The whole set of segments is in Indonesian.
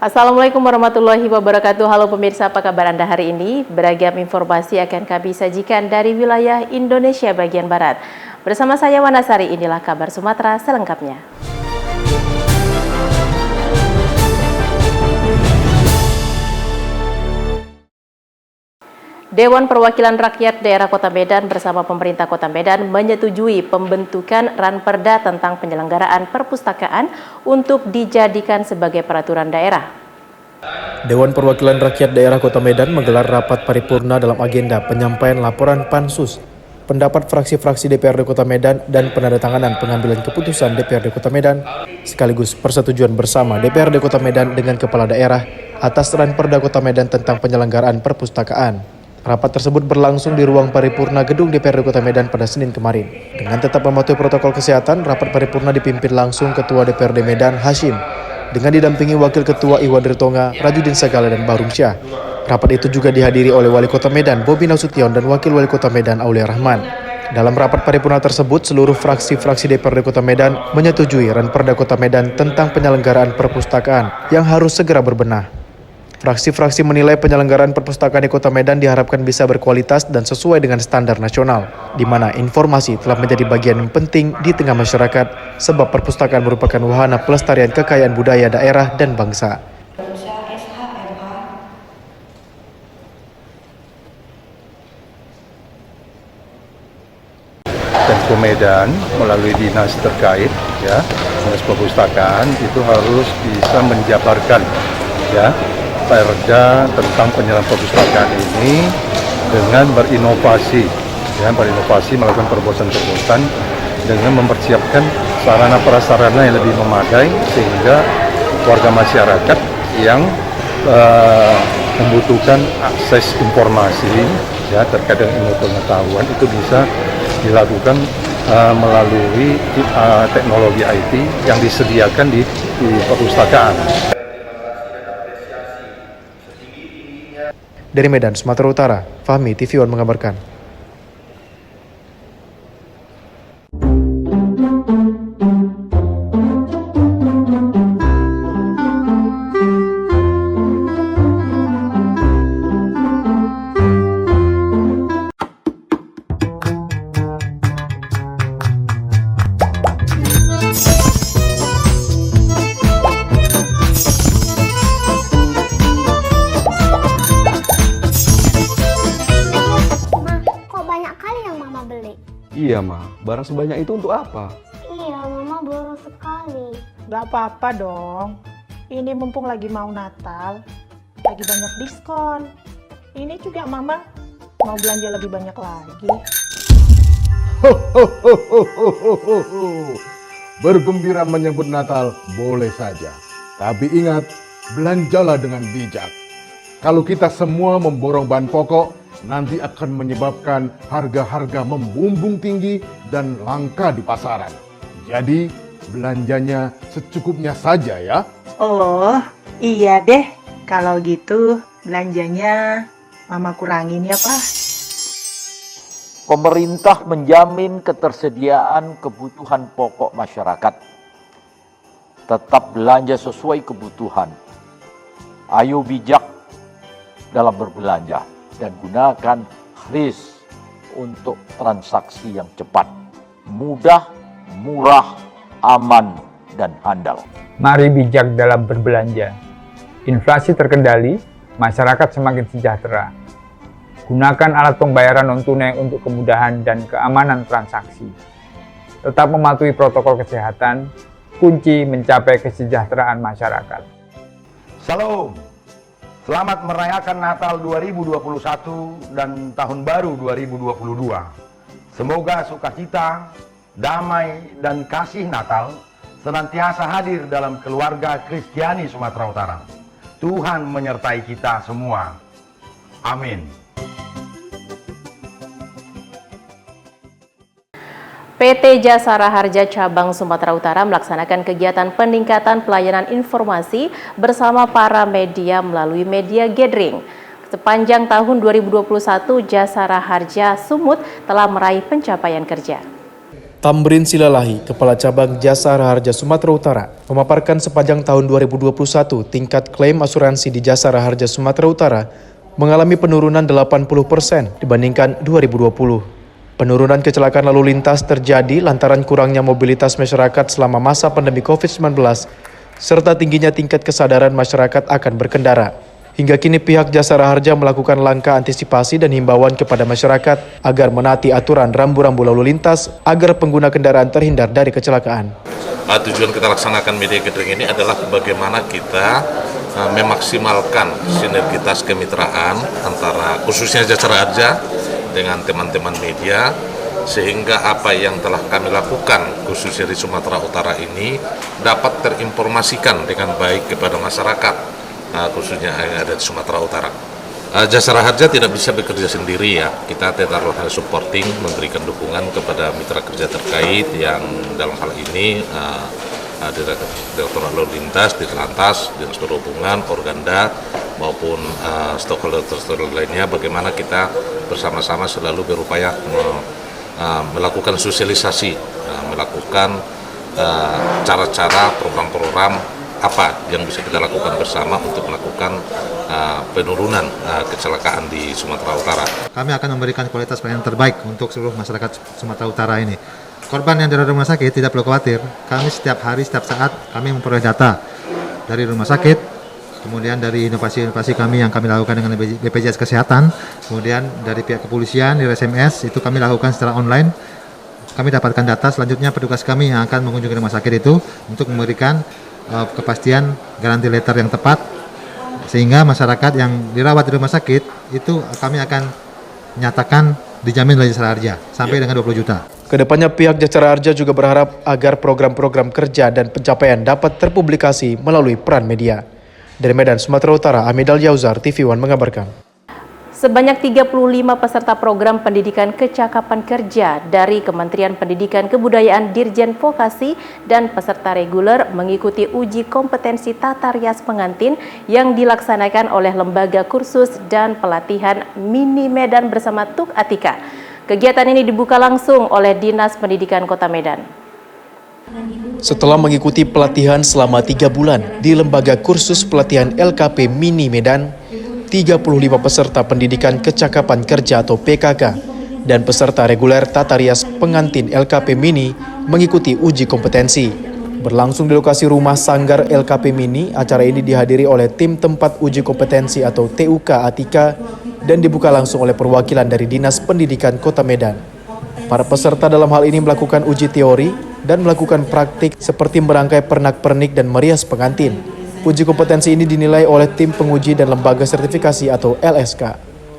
Assalamualaikum warahmatullahi wabarakatuh. Halo pemirsa, apa kabar Anda hari ini? Beragam informasi akan kami sajikan dari wilayah Indonesia bagian Barat. Bersama saya Wanasari, inilah kabar Sumatera selengkapnya. Dewan Perwakilan Rakyat Daerah Kota Medan bersama pemerintah Kota Medan menyetujui pembentukan Ranperda tentang penyelenggaraan perpustakaan untuk dijadikan sebagai peraturan daerah. Dewan Perwakilan Rakyat Daerah Kota Medan menggelar rapat paripurna dalam agenda penyampaian laporan Pansus, pendapat fraksi-fraksi DPRD Kota Medan dan penandatanganan pengambilan keputusan DPRD Kota Medan, sekaligus persetujuan bersama DPRD Kota Medan dengan Kepala Daerah atas Ranperda Kota Medan tentang penyelenggaraan perpustakaan. Rapat tersebut berlangsung di ruang paripurna gedung DPRD Kota Medan pada Senin kemarin. Dengan tetap mematuhi protokol kesehatan, rapat paripurna dipimpin langsung Ketua DPRD Medan Hashim, dengan didampingi Wakil Ketua Iwadir Tonga, Rajudin Sagala dan Barung Syah. Rapat itu juga dihadiri oleh Wali Kota Medan Bobi Nasution dan Wakil Wali Kota Medan Aulia Rahman. Dalam rapat paripurna tersebut, seluruh fraksi-fraksi DPRD Kota Medan menyetujui Ranperda Kota Medan tentang penyelenggaraan perpustakaan yang harus segera berbenah. Fraksi-fraksi menilai penyelenggaraan perpustakaan di Kota Medan diharapkan bisa berkualitas dan sesuai dengan standar nasional, di mana informasi telah menjadi bagian penting di tengah masyarakat, sebab perpustakaan merupakan wahana pelestarian kekayaan budaya daerah dan bangsa. Pemko Medan melalui dinas terkait, ya, dinas perpustakaan itu harus bisa menjabarkan, ya, perda tentang penyelenggaraan perpustakaan ini dengan berinovasi, ya, melakukan terobosan-terobosan dengan mempersiapkan sarana prasarana yang lebih memadai sehingga warga masyarakat yang membutuhkan akses informasi, ya, terkait dengan ilmu pengetahuan itu bisa dilakukan melalui teknologi IT yang disediakan di perpustakaan. Dari Medan, Sumatera Utara, Fahmi TV One mengabarkan. Iya, Ma. Barang sebanyak itu untuk apa? Iya, Mama baru sekali. Gak apa-apa dong. Ini mumpung lagi mau Natal, lagi banyak diskon. Ini juga Mama mau belanja lebih banyak lagi. Bergembira menyambut Natal boleh saja. Tapi ingat, belanjalah dengan bijak. Kalau kita semua memborong bahan pokok, nanti akan menyebabkan harga-harga membumbung tinggi dan langka di pasaran. Jadi, belanjanya secukupnya saja ya. Oh, iya deh. Kalau gitu, belanjanya Mama kurangin ya, Pak. Pemerintah menjamin ketersediaan kebutuhan pokok masyarakat. Tetap belanja sesuai kebutuhan. Ayo bijak dalam berbelanja dan gunakan kris untuk transaksi yang cepat, mudah, murah, aman, dan handal. Mari bijak dalam berbelanja. Inflasi terkendali, masyarakat semakin sejahtera. Gunakan alat pembayaran non-tunai untuk kemudahan dan keamanan transaksi. Tetap mematuhi protokol kesehatan, kunci mencapai kesejahteraan masyarakat. Salam. Selamat merayakan Natal 2021 dan Tahun Baru 2022. Semoga sukacita, damai, dan kasih Natal senantiasa hadir dalam keluarga Kristiani Sumatera Utara. Tuhan menyertai kita semua. Amin. PT Jasara Harja Cabang Sumatera Utara melaksanakan kegiatan peningkatan pelayanan informasi bersama para media melalui media gathering. Sepanjang tahun 2021, Jasara Harja Sumut telah meraih pencapaian kerja. Tamrin Silalahi, Kepala Cabang Jasara Harja Sumatera Utara, memaparkan sepanjang tahun 2021 tingkat klaim asuransi di Jasara Harja Sumatera Utara mengalami penurunan 80% dibandingkan 2020. Penurunan kecelakaan lalu lintas terjadi lantaran kurangnya mobilitas masyarakat selama masa pandemi COVID-19 serta tingginya tingkat kesadaran masyarakat akan berkendara. Hingga kini pihak Jasara Harja melakukan langkah antisipasi dan himbauan kepada masyarakat agar menaati aturan rambu-rambu lalu lintas agar pengguna kendaraan terhindar dari kecelakaan. Tujuan kita laksanakan media gathering ini adalah bagaimana kita memaksimalkan sinergitas kemitraan antara khususnya Jasara Harja dengan teman-teman media, sehingga apa yang telah kami lakukan khususnya di Sumatera Utara ini dapat terinformasikan dengan baik kepada masyarakat, khususnya yang ada di Sumatera Utara. Jasara Harja tidak bisa bekerja sendiri ya, kita tetap supporting, memberikan dukungan kepada mitra kerja terkait yang dalam hal ini Direktorat Lalu Lintas, Ditlantas, Dinas Perhubungan, Organda maupun stakeholder lainnya, bagaimana kita bersama-sama selalu berupaya melakukan sosialisasi, melakukan cara-cara, program-program apa yang bisa kita lakukan bersama untuk melakukan penurunan kecelakaan di Sumatera Utara. Kami akan memberikan kualitas pelayanan terbaik untuk seluruh masyarakat Sumatera Utara ini. Korban yang dari rumah sakit tidak perlu khawatir. Kami setiap hari, setiap saat kami memperoleh data dari rumah sakit, kemudian dari inovasi-inovasi kami yang kami lakukan dengan BPJS Kesehatan, kemudian dari pihak kepolisian, di SMS, itu kami lakukan secara online. Kami dapatkan data, selanjutnya petugas kami yang akan mengunjungi rumah sakit itu untuk memberikan kepastian garansi letter yang tepat, sehingga masyarakat yang dirawat di rumah sakit itu kami akan nyatakan dijamin oleh Jasara Harja sampai dengan 20 juta. Kedepannya pihak Jasara Harja juga berharap agar program-program kerja dan pencapaian dapat terpublikasi melalui peran media. Dari Medan, Sumatera Utara, Amidal Yauzar, TV One mengabarkan. Sebanyak 35 peserta program pendidikan kecakapan kerja dari Kementerian Pendidikan Kebudayaan Dirjen Vokasi dan peserta reguler mengikuti uji kompetensi tata rias pengantin yang dilaksanakan oleh Lembaga Kursus dan Pelatihan Mini Medan bersama TUK Atika. Kegiatan ini dibuka langsung oleh Dinas Pendidikan Kota Medan. Setelah mengikuti pelatihan selama 3 bulan di Lembaga Kursus Pelatihan LKP Mini Medan, 35 peserta pendidikan kecakapan kerja atau PKK dan peserta reguler tata rias pengantin LKP Mini mengikuti uji kompetensi. Berlangsung di lokasi rumah Sanggar LKP Mini, acara ini dihadiri oleh tim tempat uji kompetensi atau TUK Atika dan dibuka langsung oleh perwakilan dari Dinas Pendidikan Kota Medan. Para peserta dalam hal ini melakukan uji teori dan melakukan praktik seperti merangkai pernak-pernik dan merias pengantin. Uji kompetensi ini dinilai oleh tim penguji dan lembaga sertifikasi atau LSK.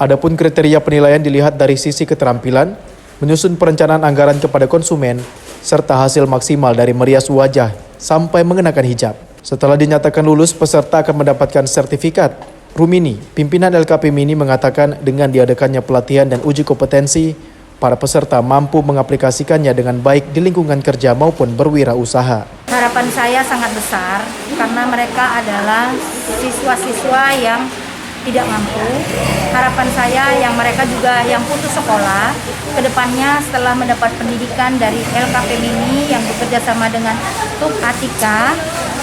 Adapun kriteria penilaian dilihat dari sisi keterampilan, menyusun perencanaan anggaran kepada konsumen, serta hasil maksimal dari merias wajah sampai mengenakan hijab. Setelah dinyatakan lulus, peserta akan mendapatkan sertifikat. Rumini, pimpinan LKP Mini, mengatakan dengan diadakannya pelatihan dan uji kompetensi, para peserta mampu mengaplikasikannya dengan baik di lingkungan kerja maupun berwirausaha. Harapan saya sangat besar karena mereka adalah siswa-siswa yang tidak mampu. Harapan saya yang mereka juga yang putus sekolah, kedepannya setelah mendapat pendidikan dari LKP Mini yang bekerja sama dengan TUK Atika,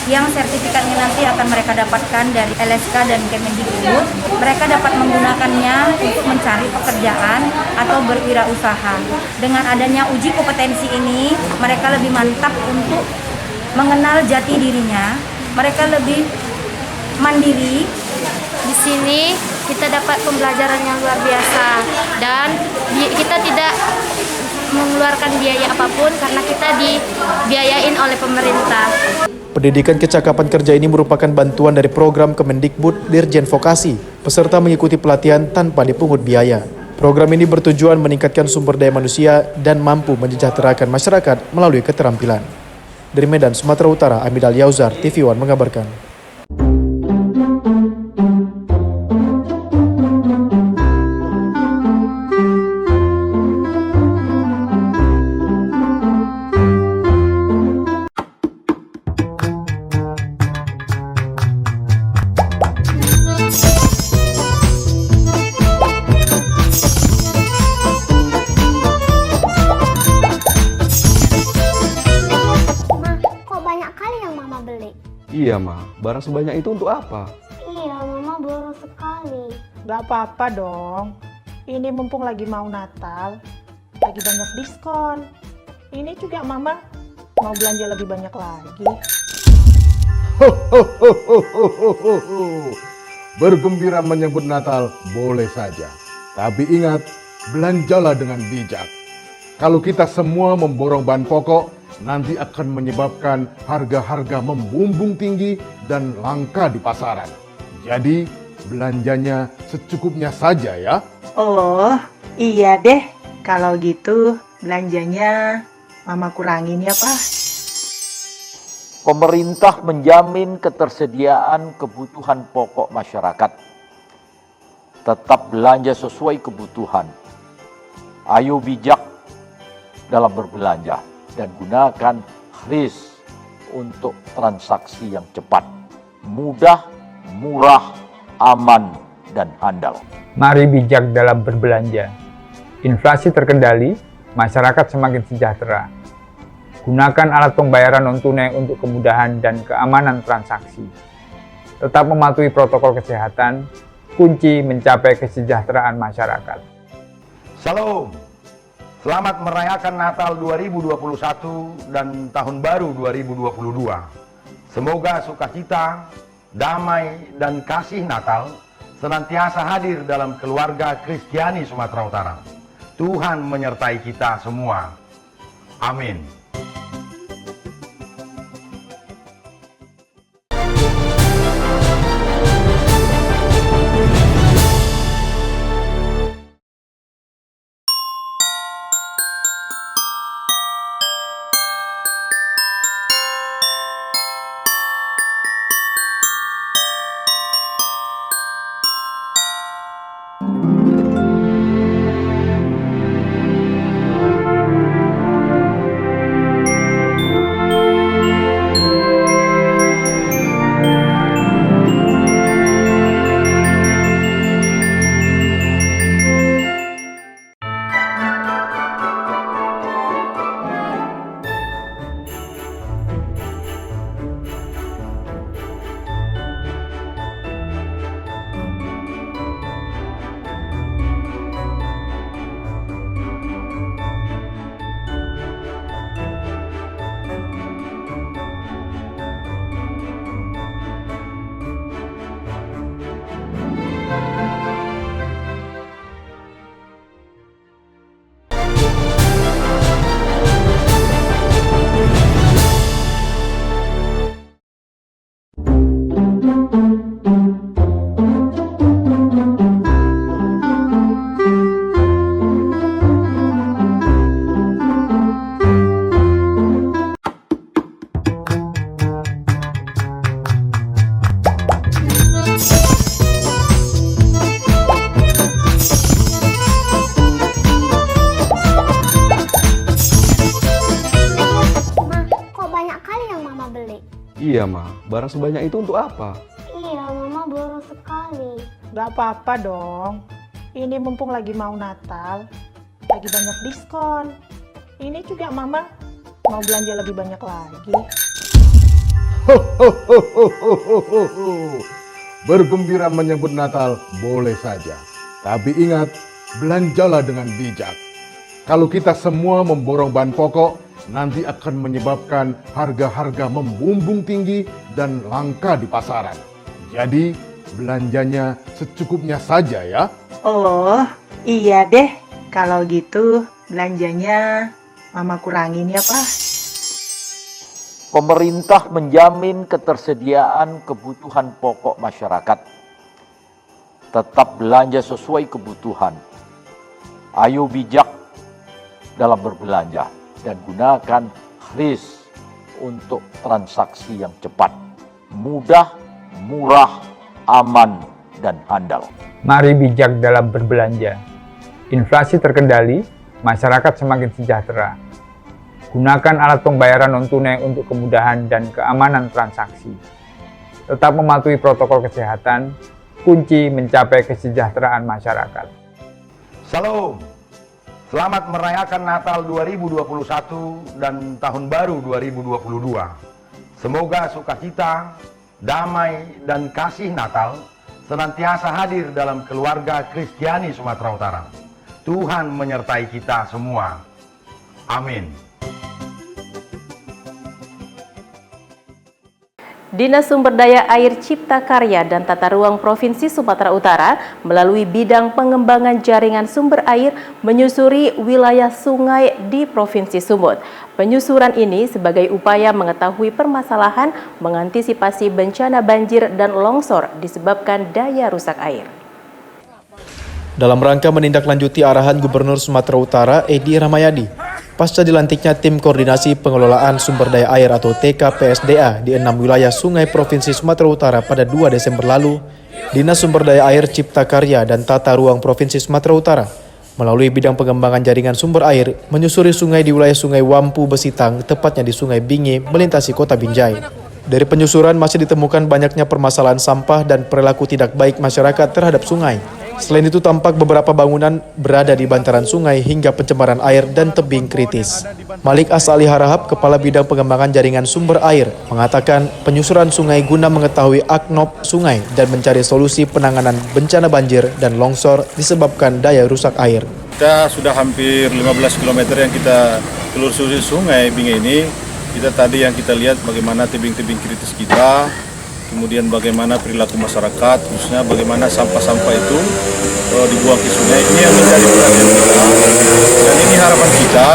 yang sertifikatnya nanti akan mereka dapatkan dari LSK dan Kemendikbud, mereka dapat menggunakannya untuk mencari pekerjaan atau berwirausaha. Dengan adanya uji kompetensi ini, mereka lebih mantap untuk mengenal jati dirinya, mereka lebih mandiri. Di sini kita dapat pembelajaran yang luar biasa dan kita tidak mengeluarkan biaya apapun karena kita dibiayain oleh pemerintah. Pendidikan kecakapan kerja ini merupakan bantuan dari program Kemendikbud Dirjen Vokasi. Peserta mengikuti pelatihan tanpa dipungut biaya. Program ini bertujuan meningkatkan sumber daya manusia dan mampu mensejahterakan masyarakat melalui keterampilan. Dari Medan, Sumatera Utara, Amidal Yauzar, TV One mengabarkan. Iya, Ma. Barang sebanyak itu untuk apa? Iya, Mama boros sekali. Gak apa-apa dong. Ini mumpung lagi mau Natal, lagi banyak diskon. Ini juga Mama mau belanja lebih banyak lagi. Bergembira menyambut Natal boleh saja. Tapi ingat, belanjalah dengan bijak. Kalau kita semua memborong bahan pokok, nanti akan menyebabkan harga-harga membumbung tinggi dan langka di pasaran. Jadi, belanjanya secukupnya saja ya. Oh, iya deh. Kalau gitu, belanjanya Mama kurangin ya, Pak. Pemerintah menjamin ketersediaan kebutuhan pokok masyarakat. Tetap belanja sesuai kebutuhan. Ayo bijak dalam berbelanja dan gunakan kris untuk transaksi yang cepat, mudah, murah, aman, dan handal. Mari bijak dalam berbelanja. Inflasi terkendali, masyarakat semakin sejahtera. Gunakan alat pembayaran non-tunai untuk kemudahan dan keamanan transaksi. Tetap mematuhi protokol kesehatan, kunci mencapai kesejahteraan masyarakat. Salam. Selamat merayakan Natal 2021 dan Tahun Baru 2022. Semoga sukacita, damai, dan kasih Natal senantiasa hadir dalam keluarga Kristiani Sumatera Utara. Tuhan menyertai kita semua. Amin. Iya, Ma. Barang sebanyak itu untuk apa? Iya, Mama boros sekali. Gak apa-apa dong. Ini mumpung lagi mau Natal, lagi banyak diskon. Ini juga Mama mau belanja lebih banyak lagi. Bergembira menyambut Natal boleh saja. Tapi ingat, belanjalah dengan bijak. Kalau kita semua memborong bahan pokok, nanti akan menyebabkan harga-harga membumbung tinggi dan langka di pasaran. Jadi, belanjanya secukupnya saja ya. Oh, iya deh. Kalau gitu, belanjanya Mama kurangin ya, Pak. Pemerintah menjamin ketersediaan kebutuhan pokok masyarakat. Tetap belanja sesuai kebutuhan. Ayo bijak dalam berbelanja dan gunakan kris untuk transaksi yang cepat, mudah, murah, aman, dan handal. Mari bijak dalam berbelanja. Inflasi terkendali, masyarakat semakin sejahtera. Gunakan alat pembayaran non-tunai untuk kemudahan dan keamanan transaksi. Tetap mematuhi protokol kesehatan, kunci mencapai kesejahteraan masyarakat. Salam. Selamat merayakan Natal 2021 dan Tahun Baru 2022. Semoga sukacita, damai, dan kasih Natal senantiasa hadir dalam keluarga Kristiani Sumatera Utara. Tuhan menyertai kita semua. Amin. Dinas Sumber Daya Air Cipta Karya dan Tata Ruang Provinsi Sumatera Utara melalui bidang pengembangan jaringan sumber air menyusuri wilayah sungai di Provinsi Sumut. Penyusuran ini sebagai upaya mengetahui permasalahan mengantisipasi bencana banjir dan longsor disebabkan daya rusak air. Dalam rangka menindaklanjuti arahan Gubernur Sumatera Utara Edi Rahmayadi, pasca dilantiknya Tim Koordinasi Pengelolaan Sumber Daya Air atau TKPSDA di 6 wilayah sungai Provinsi Sumatera Utara pada 2 Desember lalu, Dinas Sumber Daya Air Cipta Karya dan Tata Ruang Provinsi Sumatera Utara melalui bidang pengembangan jaringan sumber air menyusuri sungai di wilayah Sungai Wampu Besitang, tepatnya di Sungai Binge, melintasi Kota Binjai. Dari penyusuran masih ditemukan banyaknya permasalahan sampah dan perilaku tidak baik masyarakat terhadap sungai. Selain itu tampak beberapa bangunan berada di bantaran sungai hingga pencemaran air dan tebing kritis. Malik Asali Harahap, Kepala Bidang Pengembangan Jaringan Sumber Air, mengatakan penyusuran sungai guna mengetahui aknop sungai dan mencari solusi penanganan bencana banjir dan longsor disebabkan daya rusak air. Kita sudah hampir 15 km yang kita telusuri sungai Binge ini. Kita tadi yang kita lihat bagaimana tebing-tebing kritis kita, kemudian bagaimana perilaku masyarakat, khususnya bagaimana sampah-sampah itu dibuang ke sungai. Ini yang menjadi perhatian kita, dan ini harapan kita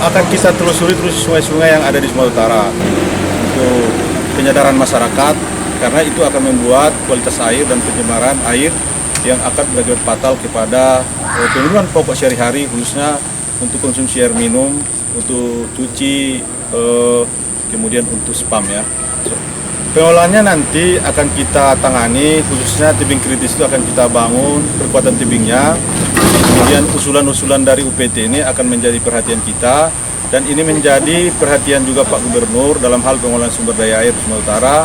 akan kita telusuri terus sungai-sungai yang ada di Sumatera Utara untuk penyadaran masyarakat, karena itu akan membuat kualitas air dan pencemaran air yang akan berakibat fatal kepada kebutuhan pokok sehari-hari, khususnya untuk konsumsi air minum, untuk cuci, kemudian untuk spam ya. Pengolahannya nanti akan kita tangani, khususnya tebing kritis itu akan kita bangun kekuatan tebingnya. Kemudian usulan-usulan dari UPT ini akan menjadi perhatian kita, dan ini menjadi perhatian juga Pak Gubernur dalam hal pengolahan sumber daya air Sumatera Utara,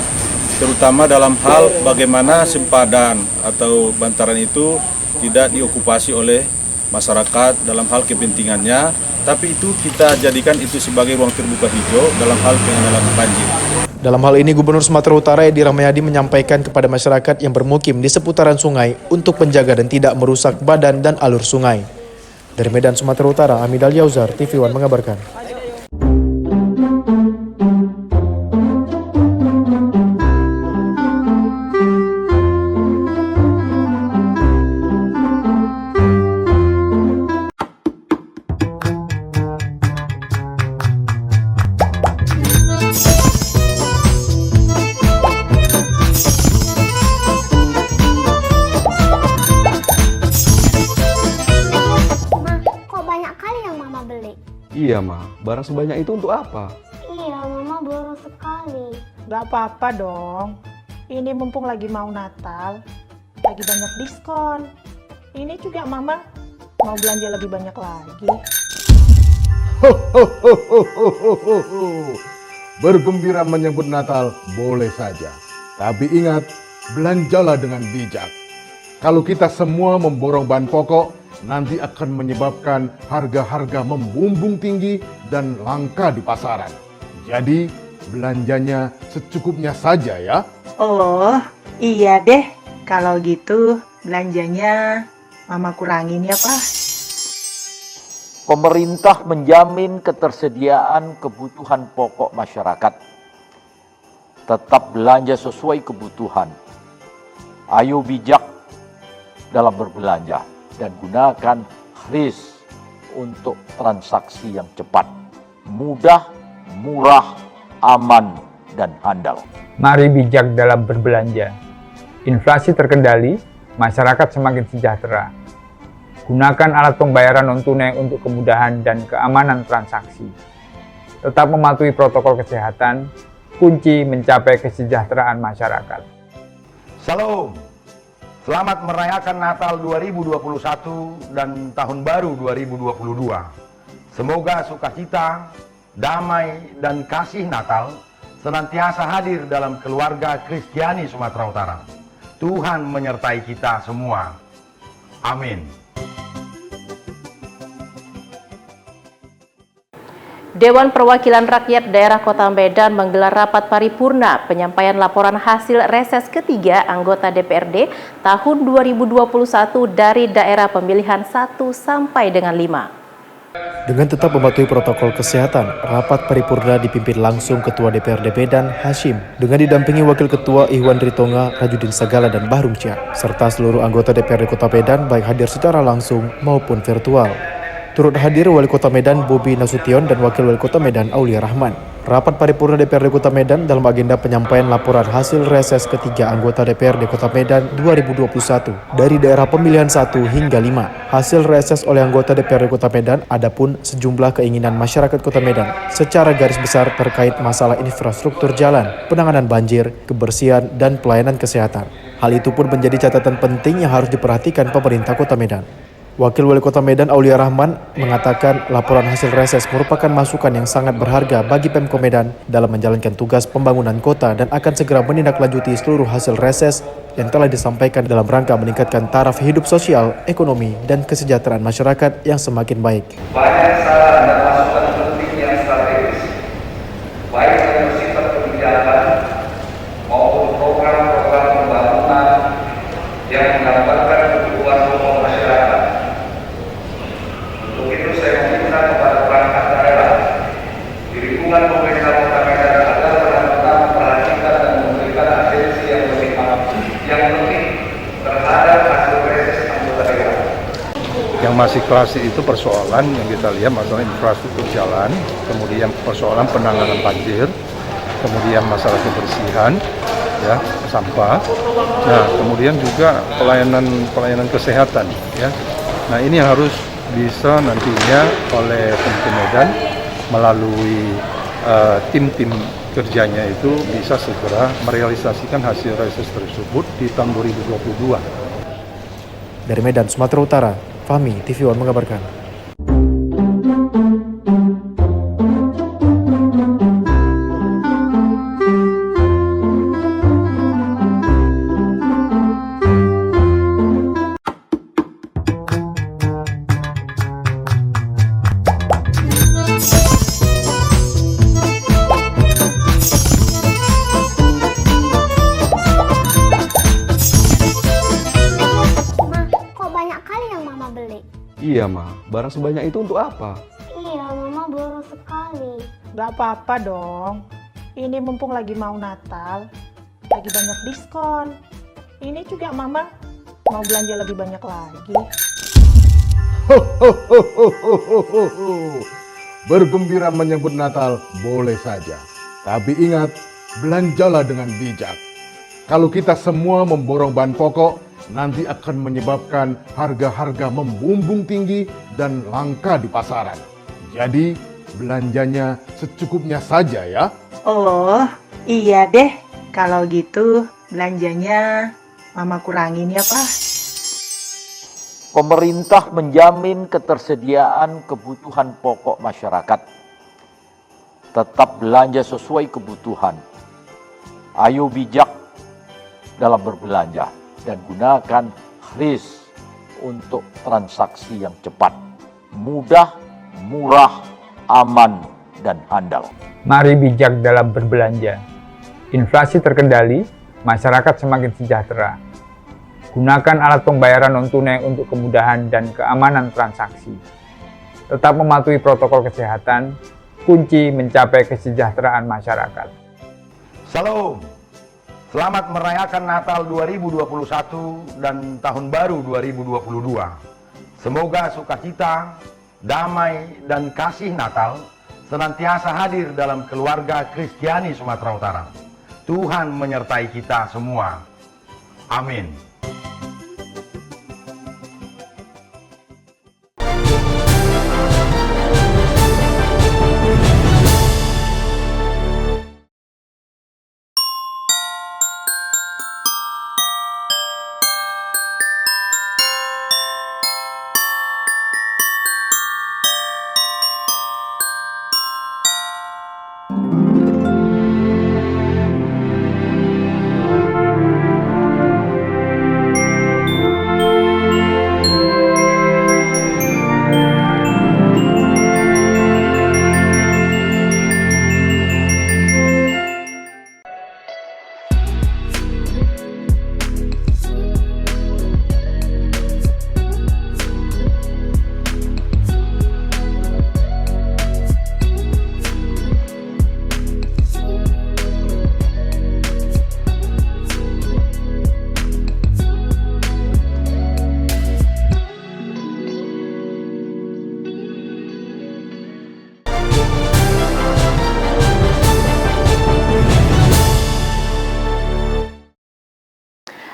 terutama dalam hal bagaimana sempadan atau bantaran itu tidak diokupasi oleh masyarakat dalam hal kepentingannya, tapi itu kita jadikan itu sebagai ruang terbuka hijau dalam hal pengenalan banjir. Dalam hal ini, Gubernur Sumatera Utara Edi Rahmayadi menyampaikan kepada masyarakat yang bermukim di seputaran sungai untuk menjaga dan tidak merusak badan dan alur sungai. Dari Medan, Sumatera Utara, Amidal Yauzar, TV One mengabarkan. Iya, Ma. Barang sebanyak itu untuk apa? Iya, Mama boros sekali. Gak apa-apa dong. Ini mumpung lagi mau Natal, lagi banyak diskon. Ini juga Mama mau belanja lebih banyak lagi. Bergembira menyambut Natal boleh saja. Tapi ingat, belanjalah dengan bijak. Kalau kita semua memborong bahan pokok, nanti akan menyebabkan harga-harga membumbung tinggi dan langka di pasaran. Jadi, belanjanya secukupnya saja ya. Oh, iya deh. Kalau gitu, belanjanya Mama kurangin ya, Pak. Pemerintah menjamin ketersediaan kebutuhan pokok masyarakat. Tetap belanja sesuai kebutuhan. Ayo bijak dalam berbelanja dan gunakan kris untuk transaksi yang cepat, mudah, murah, aman, dan handal. Mari bijak dalam berbelanja. Inflasi terkendali, masyarakat semakin sejahtera. Gunakan alat pembayaran non-tunai untuk kemudahan dan keamanan transaksi. Tetap mematuhi protokol kesehatan, kunci mencapai kesejahteraan masyarakat. Salam. Selamat merayakan Natal 2021 dan Tahun Baru 2022. Semoga sukacita, damai, dan kasih Natal senantiasa hadir dalam keluarga Kristiani Sumatera Utara. Tuhan menyertai kita semua. Amin. Dewan Perwakilan Rakyat Daerah Kota Medan menggelar rapat paripurna penyampaian laporan hasil reses ketiga anggota DPRD tahun 2021 dari daerah pemilihan 1 sampai dengan 5. Dengan tetap mematuhi protokol kesehatan, rapat paripurna dipimpin langsung Ketua DPRD Medan, Hashim, dengan didampingi Wakil Ketua Ihwan Ritonga, Rajudin Sagala, dan Bahrum Syah, serta seluruh anggota DPRD Kota Medan baik hadir secara langsung maupun virtual. Turut hadir Wali Kota Medan Bobi Nasution dan Wakil Wali Kota Medan Aulia Rahman. Rapat paripurna DPRD Kota Medan dalam agenda penyampaian laporan hasil reses ketiga anggota DPRD Kota Medan 2021 dari daerah pemilihan 1 hingga 5. Hasil reses oleh anggota DPRD Kota Medan adapun sejumlah keinginan masyarakat Kota Medan secara garis besar terkait masalah infrastruktur jalan, penanganan banjir, kebersihan, dan pelayanan kesehatan. Hal itu pun menjadi catatan penting yang harus diperhatikan pemerintah Kota Medan. Wakil Wali Kota Medan Aulia Rahman mengatakan laporan hasil reses merupakan masukan yang sangat berharga bagi Pemko Medan dalam menjalankan tugas pembangunan kota dan akan segera menindaklanjuti seluruh hasil reses yang telah disampaikan dalam rangka meningkatkan taraf hidup sosial, ekonomi, dan kesejahteraan masyarakat yang semakin baik. Banyak saran dan masukan penting yang strategis, baik yang bersifat kebijakan maupun program-program pembangunan yang mendapatkan kebutuhan pokok masyarakat. Untuk itu saya meminta kepada perangkat daerah di lingkungan pemerintah Kota Medan agar benar-benar memperhatikan dan memberikan atensi yang lebih terhadap hasil reses anggota daerah. Yang masih klasik itu persoalan yang kita lihat masalah infrastruktur jalan, kemudian persoalan penanganan banjir, kemudian masalah kebersihan, ya, sampah. Nah, kemudian juga pelayanan kesehatan, ya. Nah, ini yang harus bisa nantinya oleh Pemko Medan melalui tim-tim kerjanya itu bisa segera merealisasikan hasil reses tersebut di tahun 2022. Dari Medan, Sumatera Utara, Fahmi, TV One mengabarkan. Iya, Ma. Barang sebanyak itu untuk apa? Iya, Mama boros sekali. Gak apa-apa dong. Ini mumpung lagi mau Natal, lagi banyak diskon. Ini juga Mama mau belanja lebih banyak lagi. Bergembira menyambut Natal boleh saja. Tapi ingat, belanjalah dengan bijak. Kalau kita semua memborong bahan pokok, nanti akan menyebabkan harga-harga membumbung tinggi dan langka di pasaran. Jadi, belanjanya secukupnya saja ya. Oh, iya deh. Kalau gitu, belanjanya Mama kurangin ya, Pak. Pemerintah menjamin ketersediaan kebutuhan pokok masyarakat. Tetap belanja sesuai kebutuhan. Ayo bijak dalam berbelanja dan gunakan kris untuk transaksi yang cepat, mudah, murah, aman, dan handal. Mari bijak dalam berbelanja. Inflasi terkendali, masyarakat semakin sejahtera. Gunakan alat pembayaran non-tunai untuk kemudahan dan keamanan transaksi. Tetap mematuhi protokol kesehatan, kunci mencapai kesejahteraan masyarakat. Salam. Selamat merayakan Natal 2021 dan Tahun Baru 2022. Semoga sukacita, damai, dan kasih Natal senantiasa hadir dalam keluarga Kristiani Sumatera Utara. Tuhan menyertai kita semua. Amin.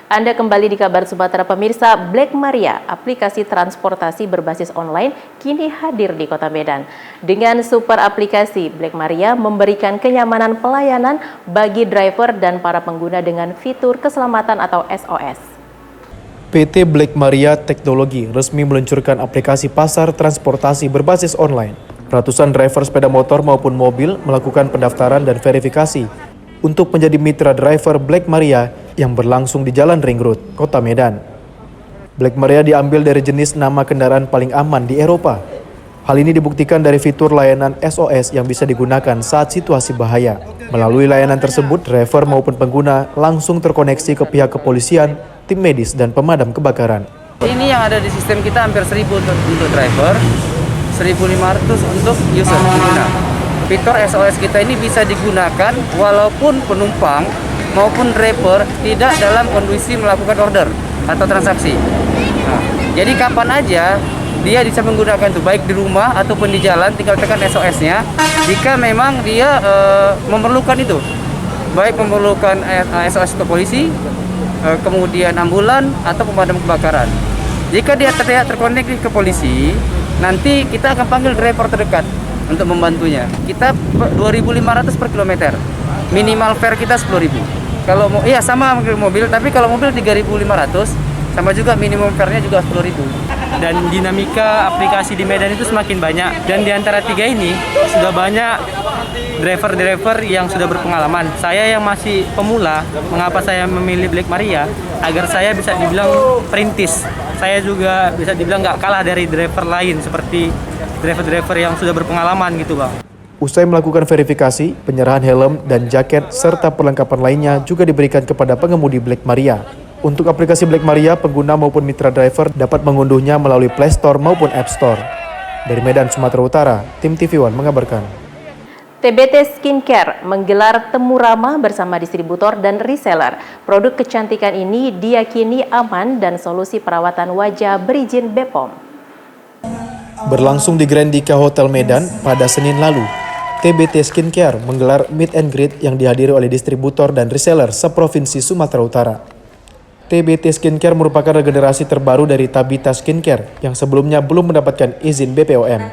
Anda kembali di Kabar Sumatera pemirsa. Black Maria, aplikasi transportasi berbasis online, kini hadir di Kota Medan. Dengan super aplikasi, Black Maria memberikan kenyamanan pelayanan bagi driver dan para pengguna dengan fitur keselamatan atau SOS. PT Black Maria Teknologi resmi meluncurkan aplikasi pasar transportasi berbasis online. Ratusan driver sepeda motor maupun mobil melakukan pendaftaran dan verifikasi untuk menjadi mitra driver Black Maria yang berlangsung di Jalan Ring Road, Kota Medan. Black Maria diambil dari jenis nama kendaraan paling aman di Eropa. Hal ini dibuktikan dari fitur layanan SOS yang bisa digunakan saat situasi bahaya. Melalui layanan tersebut, driver maupun pengguna langsung terkoneksi ke pihak kepolisian, tim medis, dan pemadam kebakaran. Ini yang ada di sistem kita hampir 1.000 untuk driver, 1.500 untuk user pengguna. Fitur SOS kita ini bisa digunakan walaupun penumpang maupun driver tidak dalam kondisi melakukan order atau transaksi. Nah, jadi kapan aja dia bisa menggunakan itu, baik di rumah ataupun di jalan, tinggal tekan SOS-nya. Jika memang dia memerlukan itu, baik memerlukan SOS ke polisi, kemudian ambulan atau pemadam kebakaran. Jika dia tidak terkoneksi ke polisi, nanti kita akan panggil driver terdekat untuk membantunya. Kita 2.500 per kilometer. Minimal fare kita 10.000. Kalau iya sama mobil, tapi kalau mobil 3.500, sama juga minimum fare-nya juga 10.000. Dan dinamika aplikasi di Medan itu semakin banyak. Dan di antara tiga ini sudah banyak driver-driver yang sudah berpengalaman. Saya yang masih pemula, mengapa saya memilih Black Maria? Agar saya bisa dibilang perintis. Saya juga bisa dibilang nggak kalah dari driver lain seperti driver-driver yang sudah berpengalaman gitu Bang. Usai melakukan verifikasi, penyerahan helm dan jaket serta perlengkapan lainnya juga diberikan kepada pengemudi Black Maria. Untuk aplikasi Black Maria, pengguna maupun mitra driver dapat mengunduhnya melalui Play Store maupun App Store. Dari Medan, Sumatera Utara, tim TV One mengabarkan. TBT Skincare menggelar temu ramah bersama distributor dan reseller. Produk kecantikan ini diyakini aman dan solusi perawatan wajah berizin BPOM. Berlangsung di Grandika Hotel Medan pada Senin lalu, TBT Skincare menggelar meet and greet yang dihadiri oleh distributor dan reseller seprovinsi Sumatera Utara. TBT Skincare merupakan regenerasi terbaru dari Tabita Skincare yang sebelumnya belum mendapatkan izin BPOM.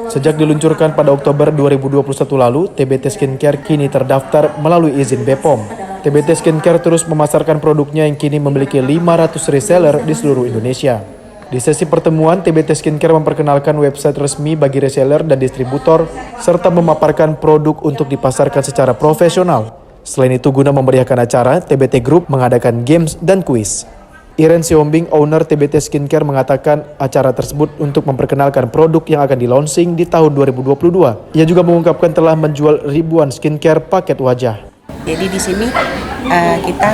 Sejak diluncurkan pada Oktober 2021 lalu, TBT Skincare kini terdaftar melalui izin BPOM. TBT Skincare terus memasarkan produknya yang kini memiliki 500 reseller di seluruh Indonesia. Di sesi pertemuan, TBT Skincare memperkenalkan website resmi bagi reseller dan distributor, serta memaparkan produk untuk dipasarkan secara profesional. Selain itu, guna memeriahkan acara, TBT Group mengadakan games dan kuis. Iren Siombing, owner TBT Skincare, mengatakan acara tersebut untuk memperkenalkan produk yang akan di-launching di tahun 2022. Ia juga mengungkapkan telah menjual ribuan skincare paket wajah. Jadi di sini kita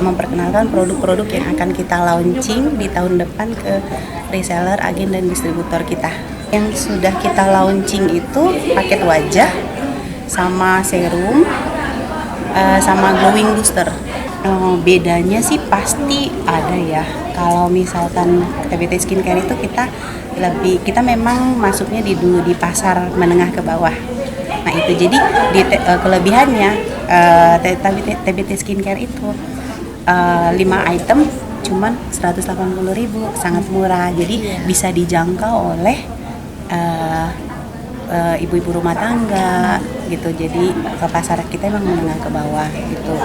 memperkenalkan produk-produk yang akan kita launching di tahun depan ke reseller, agen, dan distributor kita. Yang sudah kita launching itu paket wajah, sama serum, sama glowing booster. Bedanya sih pasti ada ya. Kalau misalkan TBT Skincare itu kita memang masuknya di pasar menengah ke bawah. Nah itu jadi kelebihannya TBT Skincare itu 5 item cuman 180.000, sangat murah. Jadi bisa dijangkau oleh ibu-ibu rumah tangga gitu. Jadi ke pasar kita emang menengah ke bawah gitu.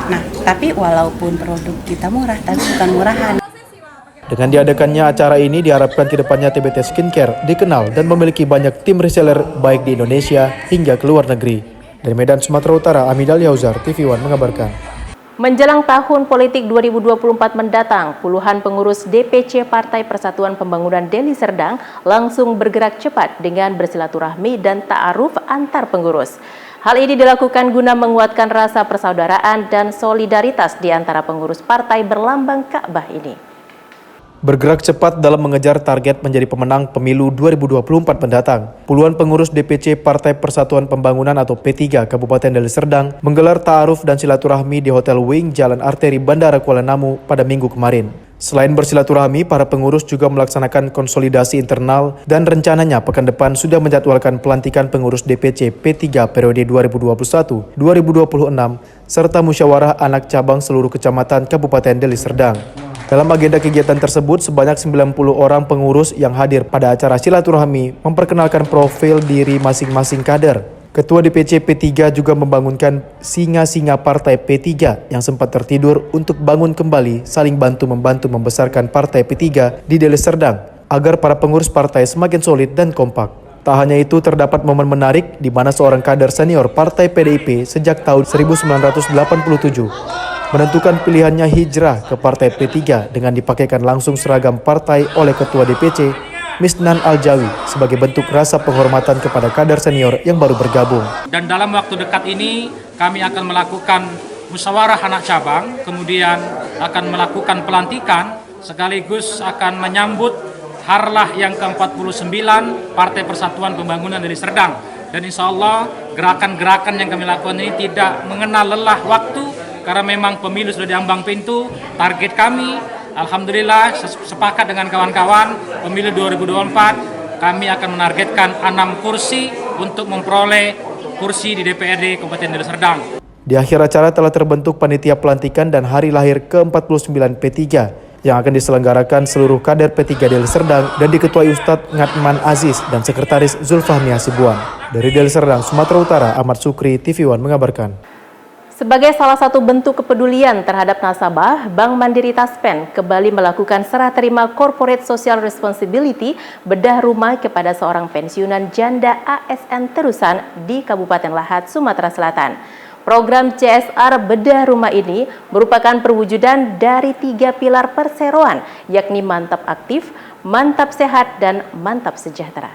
Nah, tapi walaupun produk kita murah, tapi bukan murahan. Dengan diadakannya acara ini diharapkan kedepannya TBT Skincare dikenal dan memiliki banyak tim reseller baik di Indonesia hingga ke luar negeri. Dari Medan, Sumatera Utara, Amidal Yauzar, TV One mengabarkan. Menjelang tahun politik 2024 mendatang, puluhan pengurus DPC Partai Persatuan Pembangunan Deli Serdang langsung bergerak cepat dengan bersilaturahmi dan ta'aruf antar pengurus. Hal ini dilakukan guna menguatkan rasa persaudaraan dan solidaritas di antara pengurus partai berlambang Ka'bah ini. Bergerak cepat dalam mengejar target menjadi pemenang pemilu 2024 mendatang, puluhan pengurus DPC Partai Persatuan Pembangunan atau P3 Kabupaten Deli Serdang menggelar ta'aruf dan silaturahmi di Hotel Wing Jalan Arteri Bandara Kuala Namu pada Minggu kemarin. Selain bersilaturahmi, para pengurus juga melaksanakan konsolidasi internal dan rencananya pekan depan sudah menjadwalkan pelantikan pengurus DPC P3 periode 2021-2026 serta musyawarah anak cabang seluruh kecamatan Kabupaten Deli Serdang. Dalam agenda kegiatan tersebut, sebanyak 90 orang pengurus yang hadir pada acara silaturahmi memperkenalkan profil diri masing-masing kader. Ketua DPC P3 juga membangunkan singa-singa partai P3 yang sempat tertidur untuk bangun kembali, saling bantu-membantu membesarkan partai P3 di Deli Serdang agar para pengurus partai semakin solid dan kompak. Tak hanya itu, terdapat momen menarik di mana seorang kader senior partai PDIP sejak tahun 1987 menentukan pilihannya hijrah ke partai P3 dengan dipakaikan langsung seragam partai oleh Ketua DPC Misnan Aljawi sebagai bentuk rasa penghormatan kepada kader senior yang baru bergabung. Dan dalam waktu dekat ini kami akan melakukan musyawarah anak cabang, kemudian akan melakukan pelantikan sekaligus akan menyambut harlah yang ke-49 Partai Persatuan Pembangunan Deli Serdang. Dan insya Allah gerakan-gerakan yang kami lakukan ini tidak mengenal lelah waktu karena memang pemilu sudah diambang pintu. Target kami alhamdulillah sepakat dengan kawan-kawan pemilu 2024 kami akan menargetkan 6 kursi untuk memperoleh kursi di DPRD Kabupaten Deli Serdang. Di akhir acara telah terbentuk panitia pelantikan dan hari lahir ke-49 P3 yang akan diselenggarakan seluruh kader P3 Deli Serdang dan diketuai Ustadz Ngatman Aziz dan Sekretaris Zulfahmi Hasibuan. Dari Deli Serdang, Sumatera Utara, Ahmad Sukri, TV One mengabarkan. Sebagai salah satu bentuk kepedulian terhadap nasabah, Bank Mandiri Taspen kembali melakukan serah terima Corporate Social Responsibility bedah rumah kepada seorang pensiunan janda ASN terusan di Kabupaten Lahat, Sumatera Selatan. Program CSR bedah rumah ini merupakan perwujudan dari 3 pilar perseroan, yakni mantap aktif, mantap sehat, dan mantap sejahtera.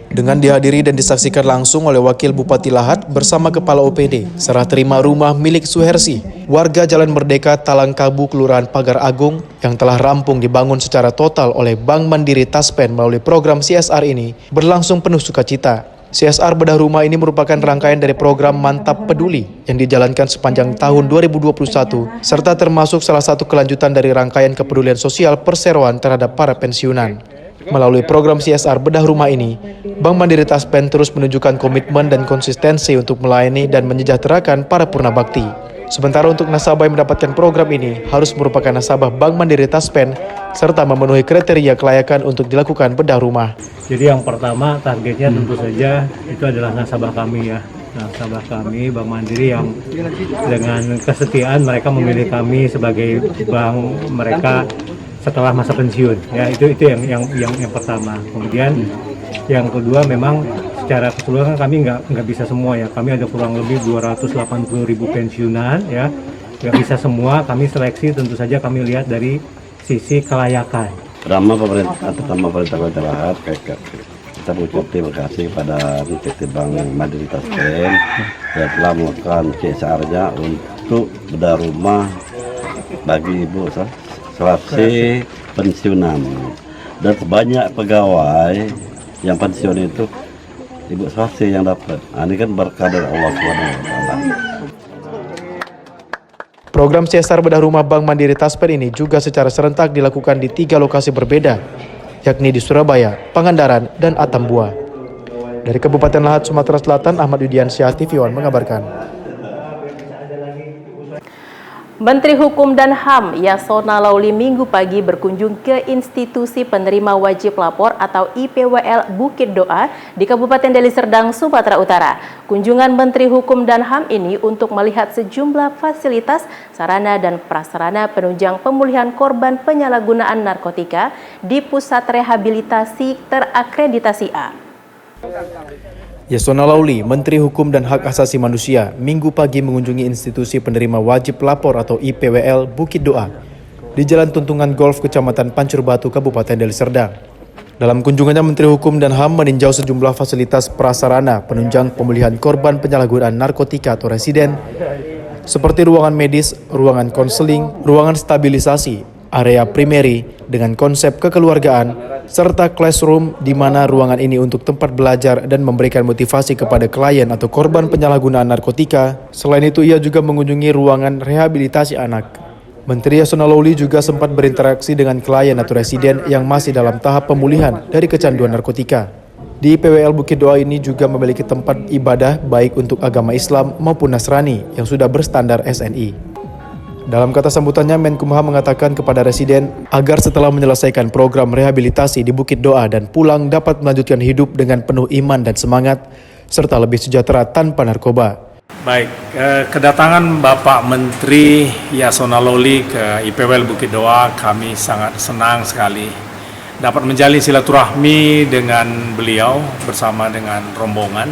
Dengan dihadiri dan disaksikan langsung oleh Wakil Bupati Lahat bersama Kepala OPD, serah terima rumah milik Suhersi, warga Jalan Merdeka, Talangkabu, Kelurahan Pagar Agung yang telah rampung dibangun secara total oleh Bank Mandiri Taspen melalui program CSR ini berlangsung penuh sukacita. CSR bedah rumah ini merupakan rangkaian dari program Mantap Peduli yang dijalankan sepanjang tahun 2021 serta termasuk salah satu kelanjutan dari rangkaian kepedulian sosial perseroan terhadap para pensiunan. Melalui program CSR bedah rumah ini, Bank Mandiri Taspen terus menunjukkan komitmen dan konsistensi untuk melayani dan menyejahterakan para purna bakti. Sementara untuk nasabah yang mendapatkan program ini harus merupakan nasabah Bank Mandiri Taspen serta memenuhi kriteria kelayakan untuk dilakukan bedah rumah. Jadi yang pertama targetnya tentu saja itu adalah nasabah kami ya. Nasabah kami Bank Mandiri yang dengan kesetiaan mereka memilih kami sebagai bank mereka setelah masa pensiun ya, itu yang pertama. Kemudian yang kedua, memang secara keseluruhan kami nggak bisa semua ya, kami ada kurang lebih 280.000 pensiunan ya, nggak bisa semua kami seleksi, tentu saja kami lihat dari sisi kelayakan. Pertama pemerintah Kota Lahat, kita mengucap terima kasih kepada PT Bank Mandiri Taspen yang telah melakukan CSR-nya untuk bedah rumah bagi ibu selesai pensiunan, dan sebanyak pegawai yang pensiun itu ibu swasti yang dapat. Ini kan berkah dari Allah SWT. Program CSR bedah rumah Bank Mandiri Taspen ini juga secara serentak dilakukan di 3 lokasi berbeda, yakni di Surabaya, Pangandaran, dan Atambua. Dari Kabupaten Lahat, Sumatera Selatan, Ahmad Widiansyah, TV One mengabarkan. Menteri Hukum dan HAM Yasona Lauli Minggu pagi berkunjung ke Institusi Penerima Wajib Lapor atau IPWL Bukit Doa di Kabupaten Deli Serdang, Sumatera Utara. Kunjungan Menteri Hukum dan HAM ini untuk melihat sejumlah fasilitas, sarana dan prasarana penunjang pemulihan korban penyalahgunaan narkotika di Pusat Rehabilitasi Terakreditasi A. Yasona Lauli, Menteri Hukum dan Hak Asasi Manusia, Minggu pagi mengunjungi Institusi Penerima Wajib Lapor atau IPWL Bukit Doa di Jalan Tuntungan Golf, Kecamatan Pancur Batu, Kabupaten Deli Serdang. Dalam kunjungannya, Menteri Hukum dan HAM meninjau sejumlah fasilitas prasarana penunjang pemulihan korban penyalahgunaan narkotika atau residen, seperti ruangan medis, ruangan konseling, ruangan stabilisasi, area primary dengan konsep kekeluargaan, serta classroom di mana ruangan ini untuk tempat belajar dan memberikan motivasi kepada klien atau korban penyalahgunaan narkotika. Selain itu, ia juga mengunjungi ruangan rehabilitasi anak. Menteri Yasona Lawli juga sempat berinteraksi dengan klien atau residen yang masih dalam tahap pemulihan dari kecanduan narkotika. Di PWL Bukit Doa ini juga memiliki tempat ibadah baik untuk agama Islam maupun Nasrani yang sudah berstandar SNI. Dalam kata sambutannya, Menkumham mengatakan kepada residen agar setelah menyelesaikan program rehabilitasi di Bukit Doa dan pulang dapat melanjutkan hidup dengan penuh iman dan semangat, serta lebih sejahtera tanpa narkoba. Baik, kedatangan Bapak Menteri Yasona Lawli ke IPWL Bukit Doa, kami sangat senang sekali dapat menjalin silaturahmi dengan beliau bersama dengan rombongan,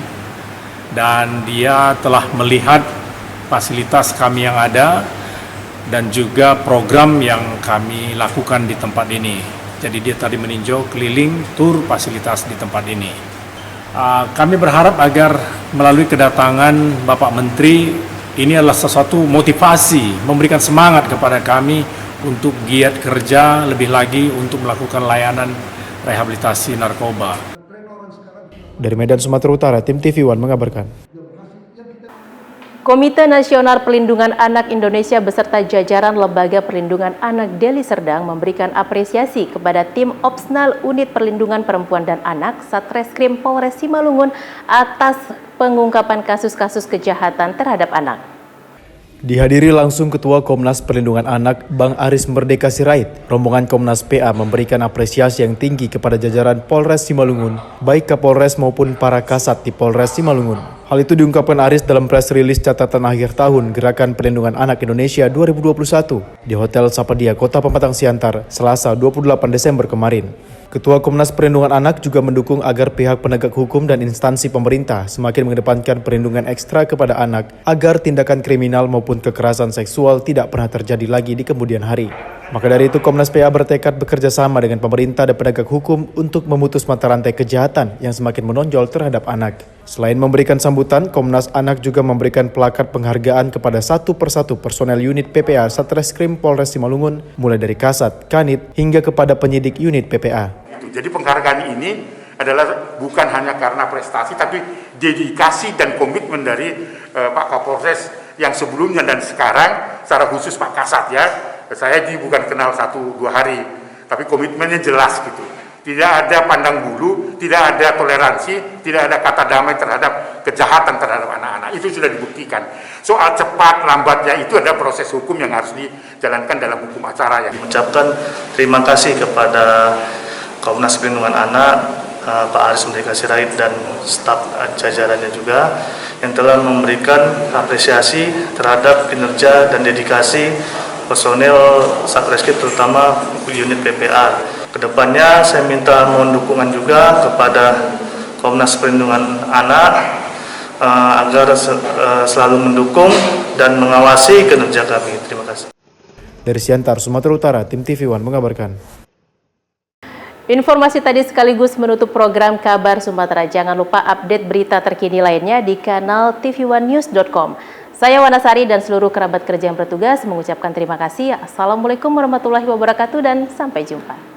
dan dia telah melihat fasilitas kami yang ada dan juga program yang kami lakukan di tempat ini. Jadi dia tadi meninjau keliling tur fasilitas di tempat ini. Kami berharap agar melalui kedatangan Bapak Menteri ini adalah sesuatu motivasi, memberikan semangat kepada kami untuk giat kerja lebih lagi untuk melakukan layanan rehabilitasi narkoba. Dari Medan, Sumatera Utara, tim TV One mengabarkan. Komite Nasional Perlindungan Anak Indonesia beserta jajaran Lembaga Perlindungan Anak Deli Serdang memberikan apresiasi kepada tim Opsnal Unit Perlindungan Perempuan dan Anak Satreskrim Polres Simalungun atas pengungkapan kasus-kasus kejahatan terhadap anak. Dihadiri langsung Ketua Komnas Perlindungan Anak, Bang Aris Merdeka Sirait. Rombongan Komnas PA memberikan apresiasi yang tinggi kepada jajaran Polres Simalungun, baik Kapolres maupun para kasat di Polres Simalungun. Hal itu diungkapkan Aris dalam press release catatan akhir tahun Gerakan Perlindungan Anak Indonesia 2021 di Hotel Sapadia, Kota Pematang Siantar, Selasa 28 Desember kemarin. Ketua Komnas Perlindungan Anak juga mendukung agar pihak penegak hukum dan instansi pemerintah semakin mengedepankan perlindungan ekstra kepada anak agar tindakan kriminal maupun kekerasan seksual tidak pernah terjadi lagi di kemudian hari. Maka dari itu Komnas PA bertekad bekerja sama dengan pemerintah dan penegak hukum untuk memutus mata rantai kejahatan yang semakin menonjol terhadap anak. Selain memberikan sambutan, Komnas Anak juga memberikan plakat penghargaan kepada satu persatu personel unit PPA Satreskrim Polres Simalungun, mulai dari Kasat, Kanit, hingga kepada penyidik unit PPA. Jadi penghargaan ini adalah bukan hanya karena prestasi, tapi dedikasi dan komitmen dari Pak Kapolres yang sebelumnya dan sekarang, secara khusus Pak Kasat ya. Saya bukan kenal 1-2 hari, tapi komitmennya jelas gitu. Tidak ada pandang bulu, tidak ada toleransi, tidak ada kata damai terhadap kejahatan terhadap anak-anak. Itu sudah dibuktikan. Soal cepat lambatnya itu ada proses hukum yang harus dijalankan dalam hukum acara. Mengucapkan terima kasih kepada Komnas Perlindungan Anak, Pak Aris Merdeka Sirait dan staf jajarannya juga yang telah memberikan apresiasi terhadap kinerja dan dedikasi personel Satreskrim terutama unit PPA. Kedepannya saya minta mohon dukungan juga kepada Komnas Perlindungan Anak agar selalu mendukung dan mengawasi kinerja kami. Terima kasih. Dari Siantar, Sumatera Utara, tim TV One mengabarkan. Informasi tadi sekaligus menutup program Kabar Sumatera. Jangan lupa update berita terkini lainnya di kanal tv1news.com. Saya Wanasari dan seluruh kerabat kerja yang bertugas mengucapkan terima kasih. Assalamualaikum warahmatullahi wabarakatuh dan sampai jumpa.